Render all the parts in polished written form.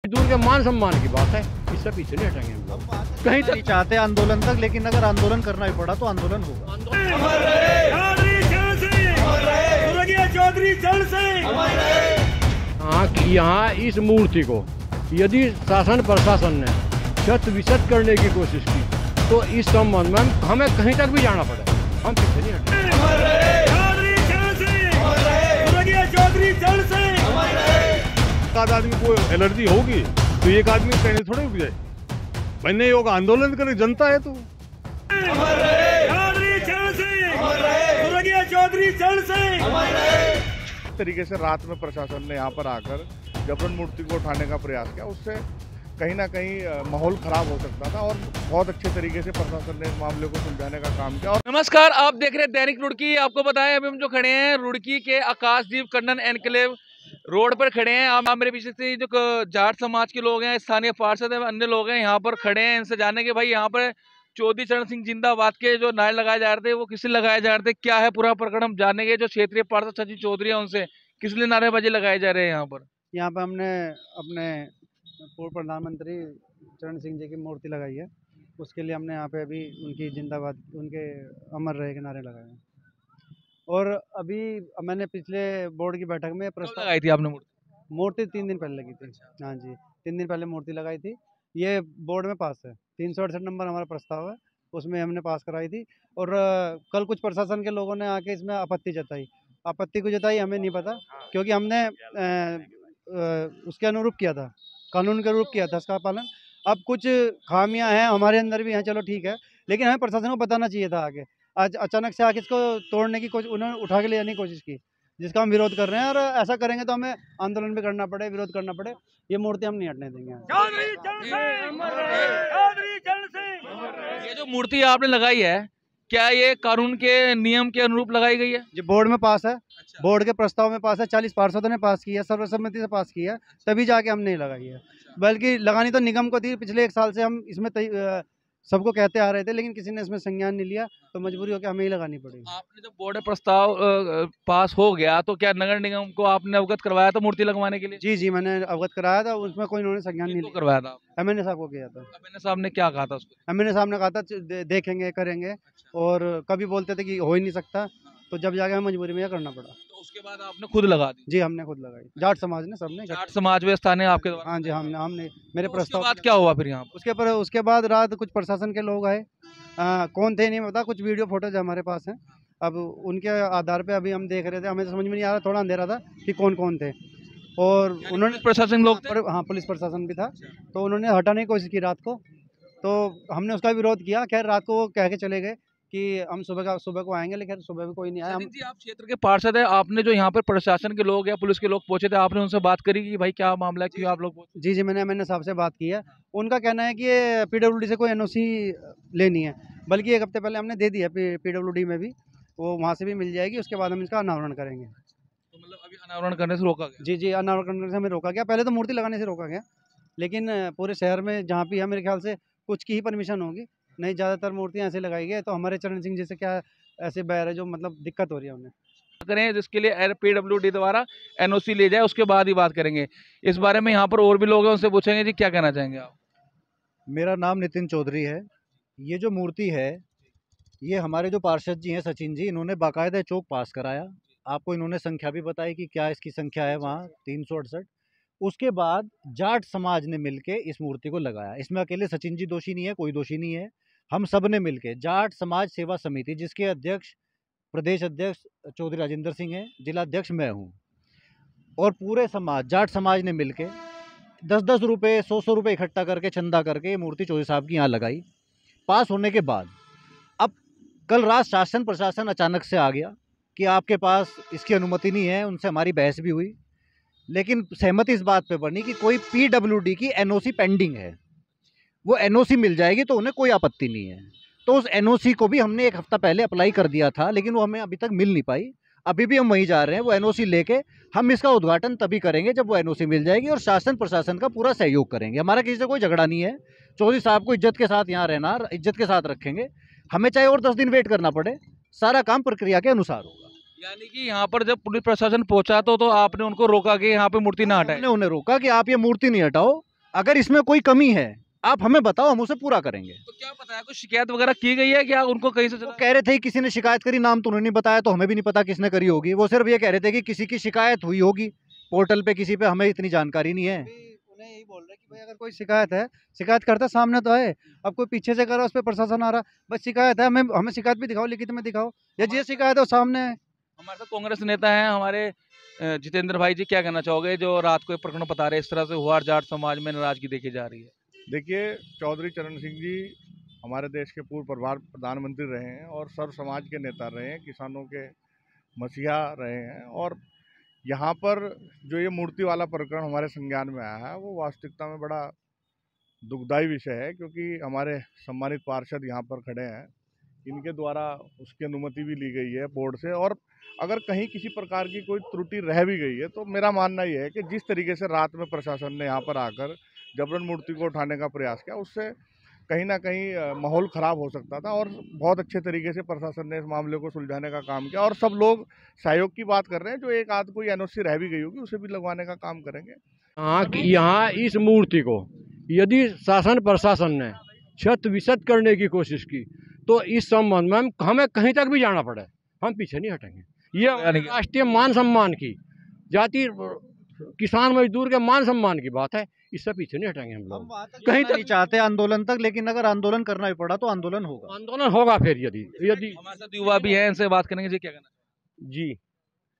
मजदूर के मान सम्मान की बात है, इससे पीछे नहीं हटेंगे हम लोग। कहीं तक चाहते आंदोलन तक, लेकिन अगर आंदोलन करना ही पड़ा तो आंदोलन होगा। यहाँ इस मूर्ति को यदि शासन प्रशासन ने छत विछत करने की कोशिश की तो इस संबंध में हमें कहीं तक भी जाना पड़े, हम पीछे नहीं हटेंगे। एक आदमी को एलर्जी होगी तो एक आदमी कहने थोड़े उग जाए, बनने होगा आंदोलन करे, जनता है तो। तरीके से रात में प्रशासन ने यहाँ पर आकर जबरन मूर्ति को उठाने का प्रयास किया, उससे कहीं ना कहीं माहौल खराब हो सकता था और बहुत अच्छे तरीके से प्रशासन ने इस मामले को सुलझाने का काम किया। नमस्कार, आप देख रहे हैं दैनिक रुड़की। आपको बताएं अभी हम जो खड़े हैं रुड़की के आकाशदीप कन्नन एनक्लेव रोड पर खड़े हैं। आप मेरे पीछे से जो जाट समाज के लोग हैं, स्थानीय पार्षद हैं, अन्य लोग हैं, यहाँ पर खड़े हैं। इनसे जाने के भाई यहाँ पर चौधरी चरण सिंह जिंदाबाद के जो नारे लगाए जा रहे थे वो किस लिए लगाए जा रहे थे, क्या है पूरा प्रकरण हम जाने के। जो क्षेत्रीय पार्षद सचिन चौधरी है उनसे किस लिए नारेबाजी लगाए जा रहे हैं यहाँ पर हमने अपने पूर्व प्रधानमंत्री चरण सिंह जी की मूर्ति लगाई है, उसके लिए हमने यहाँ पे अभी उनकी जिंदाबाद, उनके अमर रहे के नारे लगाए हैं। और अभी मैंने पिछले बोर्ड की बैठक में प्रस्ताव लगाई थी आपने मूर्ति 3 दिन पहले लगी थी। हाँ जी, 3 दिन पहले मूर्ति लगाई थी। ये बोर्ड में पास है, 368 नंबर हमारा प्रस्ताव है, उसमें हमने पास कराई थी। और कल कुछ प्रशासन के लोगों ने आके इसमें आपत्ति को जताई, हमें नहीं पता, क्योंकि हमने उसके अनुरूप किया था, कानून के अनुरूप किया था इसका पालन। अब कुछ खामियां हैं हमारे अंदर भी हैं, चलो ठीक है, लेकिन हमें प्रशासन को बताना चाहिए था आगे। आज अचानक से आके इसको तोड़ने की कोशिश, उन्होंने उठा के ले जाने की कोशिश की, जिसका हम विरोध कर रहे हैं। और ऐसा करेंगे तो हमें आंदोलन भी करना पड़े, विरोध करना पड़े, ये मूर्ति हम नहीं हटने देंगे। ये जो मूर्ति आपने लगाई है, क्या ये कानून के नियम के अनुरूप लगाई गई है? जी, बोर्ड में पास है। बोर्ड के प्रस्ताव में पास है, 40 पार्षदों ने पास किया, सर्वसम्मति से पास किया, तभी जाके हम नहीं लगाई है। बल्कि लगानी तो निगम को थी, पिछले 1 साल से हम इसमें सबको कहते आ रहे थे, लेकिन किसी ने इसमें संज्ञान नहीं लिया, तो मजबूरी होकर हमें ही लगानी पड़ी। आपने जब बोर्ड प्रस्ताव पास हो गया तो क्या नगर निगम को आपने अवगत करवाया था मूर्ति लगवाने के लिए? जी, मैंने अवगत कराया था, उसमें कोई उन्होंने संज्ञान नहीं करवाया था? एमएनए साहब को किया था। एमएनए साहब ने क्या कहा था उसको? एमएनए साहब ने कहा था देखेंगे, करेंगे, और कभी बोलते थे कि हो ही नहीं सकता, तो जब जाके हमें मजबूरी में यह करना पड़ा। तो उसके बाद आपने खुद लगा दी? जी, हमने खुद लगाई, जाट समाज ने, सबने। जाट समाज व्यवस्था ने आपके द्वारा? हाँ जी, हमने मेरे तो प्रस्ताव। उसके बाद क्या हुआ फिर यहाँ? उसके बाद रात कुछ प्रशासन के लोग आए, कौन थे नहीं पता, कुछ वीडियो फोटोज हमारे पास हैं। अब उनके आधार पे अभी हम देख रहे थे, हमें तो समझ में नहीं आ रहा, थोड़ा अंधेरा था कि कौन कौन थे। और उन्होंने प्रशासन लोग थे? हाँ, पुलिस प्रशासन भी था, तो उन्होंने हटाने की कोशिश की रात को, तो हमने उसका विरोध किया। खैर रात को वो कह के चले गए कि हम सुबह को आएंगे, लेकिन सुबह भी कोई नहीं आया। जी, आप क्षेत्र के पार्षद हैं, आपने जो यहाँ पर प्रशासन के लोग या पुलिस के लोग पहुंचे थे, आपने उनसे बात करी कि भाई क्या मामला है, क्यों आप लोग? जी, मैंने एमएनए साहब से बात की है। उनका कहना है कि ये पीडब्ल्यूडी से कोई एनओसी लेनी है, बल्कि 1 हफ्ते पहले हमने दे दी है पीडब्ल्यूडी में भी, वो वहाँ से भी मिल जाएगी। उसके बाद हम इसका अनावरण करेंगे। तो मतलब अभी अनावरण करने से रोका गया? जी, अनावरण करने से हमें रोका गया। पहले तो मूर्ति लगाने से रोका गया, लेकिन पूरे शहर में जहाँ भी है, मेरे ख्याल से कुछ की ही परमिशन होगी, नहीं ज़्यादातर मूर्तियाँ ऐसे लगाई गई। तो हमारे चरण सिंह जी से क्या ऐसे बैर है जो मतलब दिक्कत हो रही है उन्हें करें, जिसके लिए पीडब्ल्यूडी द्वारा एनओसी ले जाए, उसके बाद ही बात करेंगे इस बारे में। यहाँ पर और भी लोग हैं, उनसे पूछेंगे जी क्या कहना चाहेंगे आप? मेरा नाम नितिन चौधरी है। ये जो मूर्ति है, ये हमारे जो पार्षद जी हैं सचिन जी, इन्होंने बाकायदा चौक पास कराया। आपको इन्होंने संख्या भी बताई कि क्या इसकी संख्या है वहाँ, 368। उसके बाद जाट समाज ने मिलके इस मूर्ति को लगाया। इसमें अकेले सचिन जी दोषी नहीं है, कोई दोषी नहीं है। हम सब ने मिलके, जाट समाज सेवा समिति, जिसके अध्यक्ष, प्रदेश अध्यक्ष चौधरी राजेंद्र सिंह हैं, जिला अध्यक्ष मैं हूँ, और पूरे समाज, जाट समाज ने मिलके 10-10 रुपये, 100-100 रुपये इकट्ठा करके, चंदा करके ये मूर्ति चौधरी साहब की यहाँ लगाई। पास होने के बाद अब कल रात शासन प्रशासन अचानक से आ गया कि आपके पास इसकी अनुमति नहीं है। उनसे हमारी बहस भी हुई, लेकिन सहमति इस बात पे बनी कि कोई पीडब्ल्यूडी की एनओसी पेंडिंग है, वो एनओसी मिल जाएगी तो उन्हें कोई आपत्ति नहीं है। तो उस एनओसी को भी हमने 1 हफ्ता पहले अप्लाई कर दिया था, लेकिन वो हमें अभी तक मिल नहीं पाई। अभी भी हम वहीं जा रहे हैं, वो एनओसी लेके हम इसका उद्घाटन तभी करेंगे जब वो एनओसी मिल जाएगी, और शासन प्रशासन का पूरा सहयोग करेंगे। हमारा किसी से कोई झगड़ा नहीं है। चौधरी साहब को इज्जत के साथ यहाँ रहना, इज्जत के साथ रखेंगे। हमें चाहे और 10 दिन वेट करना पड़े, सारा काम प्रक्रिया के अनुसार होगा। यानी कि यहाँ पर जब पुलिस प्रशासन पहुंचा तो आपने उनको रोका कि यहाँ पे मूर्ति ना हटाए? उन्हें रोका कि आप ये मूर्ति नहीं हटाओ, अगर इसमें कोई कमी है आप हमें बताओ, हम उसे पूरा करेंगे। तो क्या पता है कुछ शिकायत वगैरह की गई है क्या उनको कहीं से वो कह रहे थे कि किसी ने शिकायत करी, नाम तो उन्होंने नहीं बताया, तो हमें भी नहीं पता किसने करी होगी। वो सिर्फ ये कह रहे थे कि किसी की शिकायत हुई होगी पोर्टल पे किसी पे, हमें इतनी जानकारी नहीं है। उन्हें यही बोल रहे कि भाई अगर कोई शिकायत है, शिकायत करता सामने तो है, अब कोई पीछे से कर रहा है उस पर प्रशासन आ रहा, बस शिकायत है, हमें शिकायत भी दिखाओ, लिखित में दिखाओ, या जो शिकायत है वो सामने है। हमारे साथ कांग्रेस नेता हैं हमारे जितेंद्र भाई जी, क्या कहना चाहोगे जो रात को ये प्रकरण बता रहे हैं, इस तरह से हुआ जाट समाज में नाराजगी देखी जा रही है? देखिए, चौधरी चरण सिंह जी हमारे देश के पूर्व प्रधानमंत्री रहे हैं और सर्व समाज के नेता रहे हैं, किसानों के मसीहा रहे हैं। और यहाँ पर जो ये मूर्ति वाला प्रकरण हमारे संज्ञान में आया है वो वास्तविकता में बड़ा दुखदायी विषय है, क्योंकि हमारे सम्मानित पार्षद यहाँ पर खड़े हैं, इनके द्वारा उसकी अनुमति भी ली गई है बोर्ड से। और अगर कहीं किसी प्रकार की कोई त्रुटि रह भी गई है तो मेरा मानना ये है कि जिस तरीके से रात में प्रशासन ने यहाँ पर आकर जबरन मूर्ति को उठाने का प्रयास किया, उससे कहीं ना कहीं माहौल ख़राब हो सकता था। और बहुत अच्छे तरीके से प्रशासन ने इस मामले को सुलझाने का काम किया और सब लोग सहयोग की बात कर रहे हैं। जो एक आध कोई एनओसी रह भी गई होगी उसे भी लगवाने का काम करेंगे। यहाँ इस मूर्ति को यदि शासन प्रशासन ने क्षत विक्षत करने की कोशिश की तो इस संबंध में हमें कहीं तक भी जाना पड़े, हम पीछे नहीं हटेंगे। ये राष्ट्रीय मान सम्मान की, जाति किसान मजदूर के मान सम्मान की बात है, इससे पीछे नहीं हटेंगे हम लोग। कहीं तक नहीं चाहते आंदोलन तक, लेकिन अगर आंदोलन करना भी पड़ा तो आंदोलन होगा। आंदोलन होगा फिर। यदि हमारे साथ युवा भी हैं, इनसे बात करेंगे। जी क्या कहना जी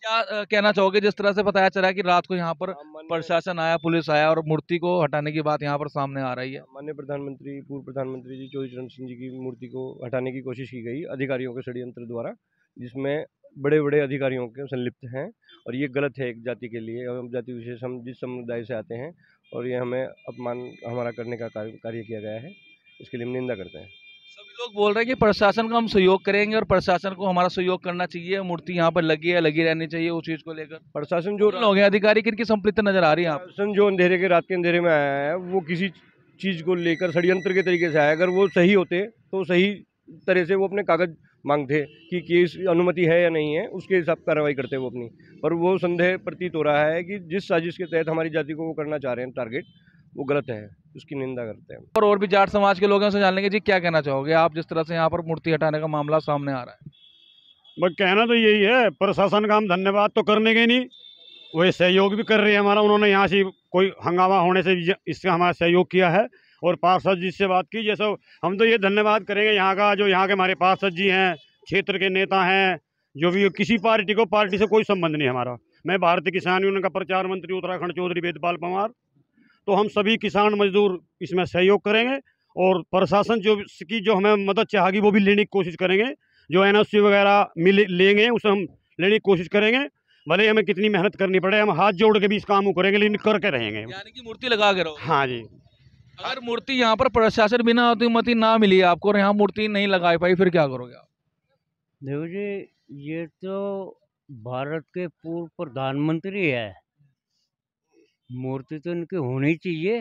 क्या कहना चाहोगे जिस तरह से बताया चला है कि रात को यहाँ पर प्रशासन आया, पुलिस आया और मूर्ति को हटाने की बात यहाँ पर सामने आ रही है? माननीय प्रधानमंत्री, पूर्व प्रधानमंत्री जी चौधरी चरण सिंह जी की मूर्ति को हटाने की कोशिश की गई अधिकारियों के षड्यंत्र द्वारा, जिसमें बड़े बड़े अधिकारियों के संलिप्त हैं। और ये गलत है एक जाति के लिए, हम जाति विशेष, हम जिस समुदाय से आते हैं, और ये हमें अपमान हमारा करने का कार्य किया गया है, इसके लिए हम निंदा करते हैं। सभी लोग बोल रहे हैं कि प्रशासन का हम सहयोग करेंगे और प्रशासन को हमारा सहयोग करना चाहिए, मूर्ति यहाँ पर लगी है, लगी रहनी चाहिए। उस चीज को लेकर प्रशासन जो लोग हैं, अधिकारी किनकी संपृक्तता नजर आ रही है? प्रशासन जो अंधेरे के, रात के अंधेरे में आया है, वो किसी चीज़ को लेकर षड्यंत्र के तरीके से आया। अगर वो सही होते तो सही तरह से वो अपने कागज मांगते कि केस अनुमति है या नहीं है, उसके हिसाब कार्रवाई करते वो अपनी। पर वो संदेह प्रतीत हो रहा है कि जिस साजिश के तहत हमारी जाति को वो करना चाह रहे हैं टारगेट, वो गलत है, उसकी निंदा करते हैं। और भी जाट समाज के लोग हैं, उनसे जान लेंगे। जी क्या कहना चाहोगे आप जिस तरह से यहाँ पर मूर्ति हटाने का मामला सामने आ रहा है? बस कहना तो यही है, प्रशासन का हम धन्यवाद तो करने के नहीं, वही सहयोग भी कर रही है हमारा। उन्होंने यहाँ से कोई हंगामा होने से इससे हमारा सहयोग किया है। और पार्षद जी से बात की, जैसा हम तो ये धन्यवाद करेंगे यहाँ का, जो यहाँ के हमारे पार्षद जी हैं, क्षेत्र के नेता हैं, जो भी किसी पार्टी से कोई संबंध नहीं हमारा। मैं भारतीय किसान यूनियन का प्रचार मंत्री उत्तराखंड चौधरी वेदपाल पंवार, तो हम सभी किसान मजदूर इसमें सहयोग करेंगे। और प्रशासन जो हमें मदद चाहेगी वो भी लेने की कोशिश करेंगे। जो एनओसी वगैरह लेंगे उसे हम लेने की कोशिश करेंगे, भले हमें कितनी मेहनत करनी पड़े, हम हाथ जोड़ के भी इस काम को करेंगे, लेकिन करके रहेंगे। यानी कि मूर्ति लगा के रहो? हाँ जी। अगर मूर्ति यहाँ पर प्रशासन बिना अनुमति ना मिली आपको और यहाँ मूर्ति नहीं लगा पाई, फिर क्या करोगे आप? देखो जी, ये तो भारत के पूर्व प्रधानमंत्री है, मूर्ति तो इनकी होनी चाहिए।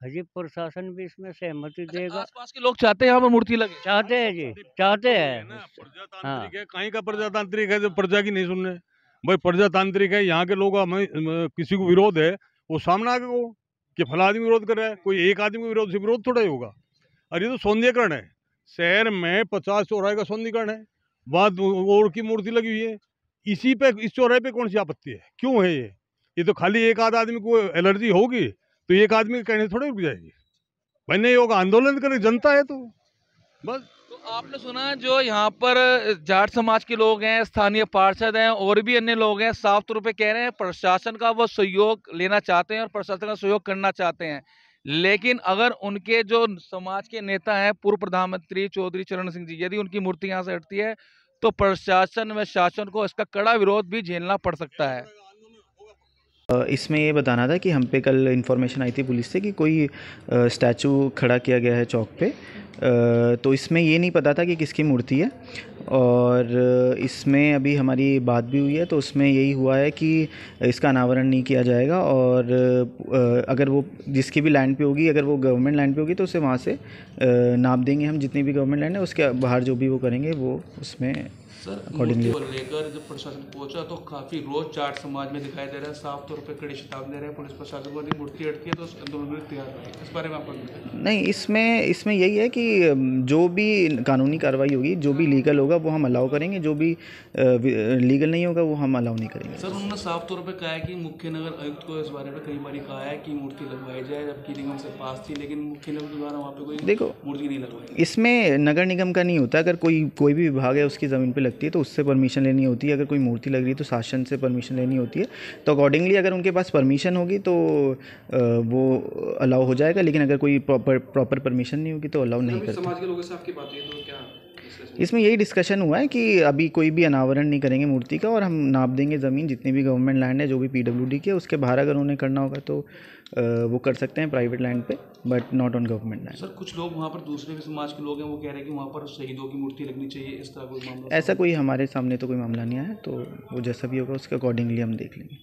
अजय प्रशासन भी इसमें सहमति देगा। आसपास के लोग चाहते हैं यहाँ पर मूर्ति लगे? चाहते हैं जी, चाहते हैं। प्रजातांत्रिक है, कहीं का प्रजातांत्रिक है जो प्रजा की नहीं सुन रहे भाई? प्रजातांत्रिक है, यहाँ के लोग, हमें किसी को विरोध है वो सामने आगे को कि फला आदमी विरोध कर रहा है, कोई एक आदमी को विरोध से विरोध थोड़ा ही होगा। अरे ये तो सौंदर्यीकरण है, शहर में 50 चौराहे का सौंदर्यीकरण है, वहाँ और की मूर्ति लगी हुई है, इसी पे, इस चौराहे पे कौन सी आपत्ति है? क्यों है ये तो खाली एक आध आदमी को एलर्जी होगी तो एक आदमी के कहने से थोड़ी रुक जाएगी भाई? नहीं होगा, आंदोलन करे, जनता है तो बस। तो आपने सुना जो यहाँ पर जाट समाज के लोग हैं, स्थानीय पार्षद हैं और भी अन्य लोग हैं, साफ तौर पे कह रहे हैं प्रशासन का वो सहयोग लेना चाहते हैं और प्रशासन का सहयोग करना चाहते हैं। लेकिन अगर उनके जो समाज के नेता हैं, पूर्व प्रधानमंत्री चौधरी चरण सिंह जी, यदि उनकी मूर्ति यहाँ से हटती है तो प्रशासन व शासन को इसका कड़ा विरोध भी झेलना पड़ सकता है। इसमें ये बताना था कि हम पे कल इन्फॉर्मेशन आई थी पुलिस से कि कोई स्टैचू खड़ा किया गया है चौक पे, तो इसमें ये नहीं पता था कि किसकी मूर्ति है। और इसमें अभी हमारी बात भी हुई है, तो उसमें यही हुआ है कि इसका अनावरण नहीं किया जाएगा। और अगर वो जिसकी भी लैंड पे होगी, अगर वो गवर्नमेंट लैंड पे होगी तो उसे वहाँ से नाप देंगे हम, जितनी भी गवर्नमेंट लैंड है उसके बाहर जो भी वो करेंगे वो उसमें सर अकॉर्डिंगली। मूर्ति को लेकर जब प्रशासन पहुंचा तो काफी रोज जाट समाज में दिखाई दे रहा है, साफ तौर पे कड़ी चेतावनी दे रहे हैं पुलिस प्रशासन को, यदि मूर्ति अटकी है तो आंदोलन में तैयार रहे। इस बारे में आपका क्या कहना है? नहीं, इसमें यही है कि जो भी कानूनी कार्रवाई होगी, जो भी लीगल होगा वो हम अलाउ करेंगे, जो भी लीगल नहीं होगा वो हम अलाउ नहीं करेंगे। सर उन्होंने साफ तौर पे कहा है कि मुख्य नगर आयुक्त को इस बारे में कई बार कहा है कि मूर्ति लगवाई जाए, जबकि निगम से पास थी, लेकिन मुख्य नगर द्वारा वहाँ पे कोई देखो, मूर्ति नहीं लगवाई। इसमें नगर निगम का नहीं होता। अगर कोई भी विभाग है उसकी ज़मीन पे लगती है तो उससे परमिशन लेनी होती है। अगर कोई मूर्ति लग रही है तो शासन से परमिशन लेनी होती है। तो अकॉर्डिंगली अगर उनके पास परमिशन होगी तो वो अलाउ हो जाएगा, लेकिन अगर कोई प्रॉपर परमिशन नहीं होगी तो अलाउ नहीं करते। समाज के लोगों से आपकी बात हुई तो क्या इसमें यही डिस्कशन हुआ है कि अभी कोई भी अनावरण नहीं करेंगे मूर्ति का, और हम नाप देंगे ज़मीन, जितनी भी गवर्नमेंट लैंड है, जो भी PWD की है, उसके बाहर अगर उन्हें करना होगा तो वो कर सकते हैं प्राइवेट लैंड पे, but not on government land. Sir कुछ लोग वहाँ पर दूसरे भी समाज के लोग हैं, वो कह रहे हैं कि वहाँ पर शहीदों की मूर्ति लगनी चाहिए, इस तरह कोई मामला? ऐसा कोई हमारे सामने तो कोई मामला नहीं आया, तो वो जैसा भी होगा उसके अकॉर्डिंगली हम देख लेंगे।